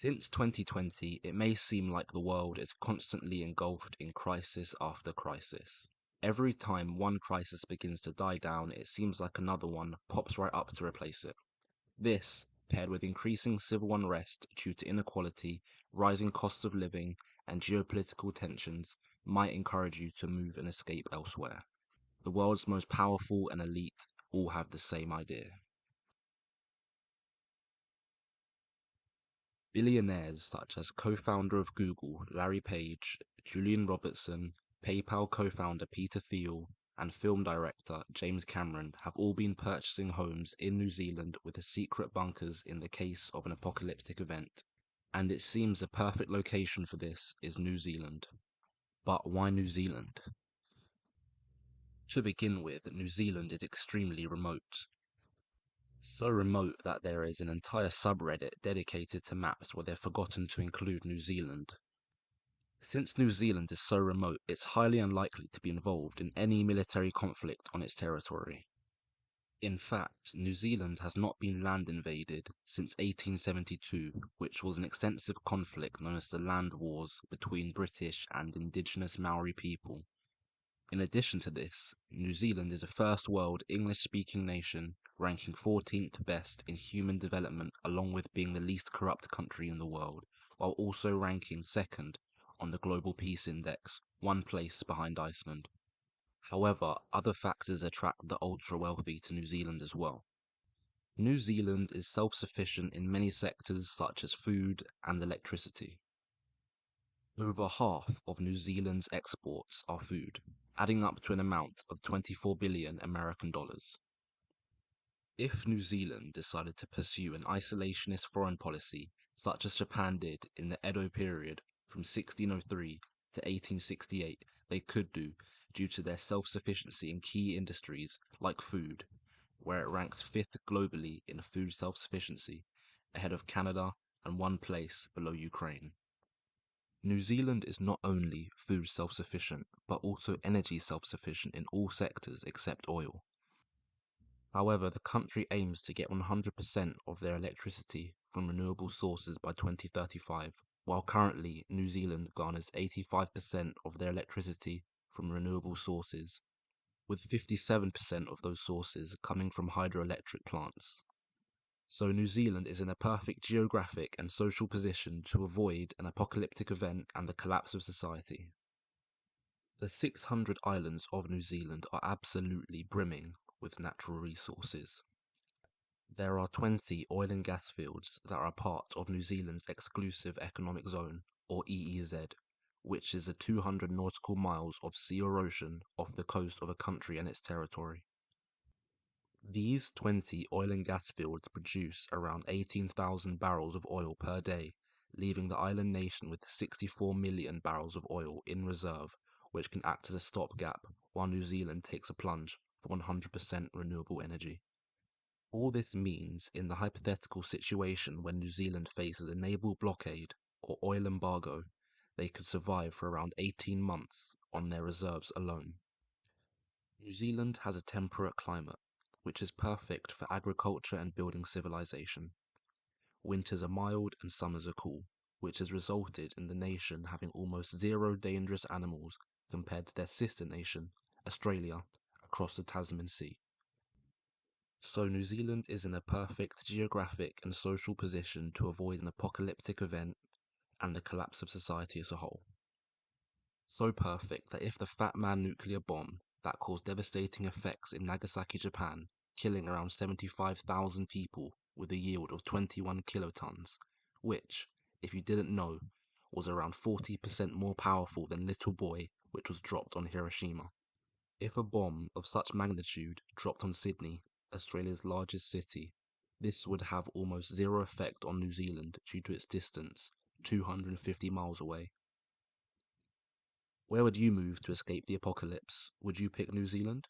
Since 2020, it may seem like the world is constantly engulfed in crisis after crisis. Every time one crisis begins to die down, it seems like another one pops right up to replace it. This, paired with increasing civil unrest due to inequality, rising costs of living, and geopolitical tensions, might encourage you to move and escape elsewhere. The world's most powerful and elite all have the same idea. Billionaires such as co-founder of Google, Larry Page, Julian Robertson, PayPal co-founder Peter Thiel, and film director James Cameron have all been purchasing homes in New Zealand with secret bunkers in the case of an apocalyptic event. And it seems the perfect location for this is New Zealand. But why New Zealand? To begin with, New Zealand is extremely remote. So remote that there is an entire subreddit dedicated to maps where they've forgotten to include New Zealand. Since New Zealand is so remote, it's highly unlikely to be involved in any military conflict on its territory. In fact, New Zealand has not been land invaded since 1872, which was an extensive conflict known as the Land Wars between British and indigenous Maori people. In addition to this, New Zealand is a first world English-speaking nation, ranking 14th best in human development along with being the least corrupt country in the world, while also ranking second on the Global Peace Index, one place behind Iceland. However, other factors attract the ultra-wealthy to New Zealand as well. New Zealand is self-sufficient in many sectors such as food and electricity. Over half of New Zealand's exports are food, adding up to an amount of 24 billion American dollars. If New Zealand decided to pursue an isolationist foreign policy, such as Japan did in the Edo period from 1603 to 1868, they could do due to their self-sufficiency in key industries like food, where it ranks fifth globally in food self-sufficiency, ahead of Canada and one place below Ukraine. New Zealand is not only food self-sufficient, but also energy self-sufficient in all sectors except oil. However, the country aims to get 100% of their electricity from renewable sources by 2035, while currently New Zealand garners 85% of their electricity from renewable sources, with 57% of those sources coming from hydroelectric plants. So New Zealand is in a perfect geographic and social position to avoid an apocalyptic event and the collapse of society. The 600 islands of New Zealand are absolutely brimming with natural resources. There are 20 oil and gas fields that are part of New Zealand's Exclusive Economic Zone, or EEZ, which is 200 nautical miles of sea or ocean off the coast of a country and its territory. These 20 oil and gas fields produce around 18,000 barrels of oil per day, leaving the island nation with 64 million barrels of oil in reserve, which can act as a stopgap while New Zealand takes a plunge for 100% renewable energy. All this means, in the hypothetical situation when New Zealand faces a naval blockade or oil embargo, they could survive for around 18 months on their reserves alone. New Zealand has a temperate climate, which is perfect for agriculture and building civilization. Winters are mild and summers are cool, which has resulted in the nation having almost zero dangerous animals compared to their sister nation, Australia, across the Tasman Sea. So New Zealand is in a perfect geographic and social position to avoid an apocalyptic event and the collapse of society as a whole. So perfect that if the Fat Man nuclear bomb that caused devastating effects in Nagasaki, Japan, killing around 75,000 people with a yield of 21 kilotons, which, if you didn't know, was around 40% more powerful than Little Boy, which was dropped on Hiroshima. If a bomb of such magnitude dropped on Sydney, Australia's largest city, this would have almost zero effect on New Zealand due to its distance, 250 miles away. Where would you move to escape the apocalypse? Would you pick New Zealand?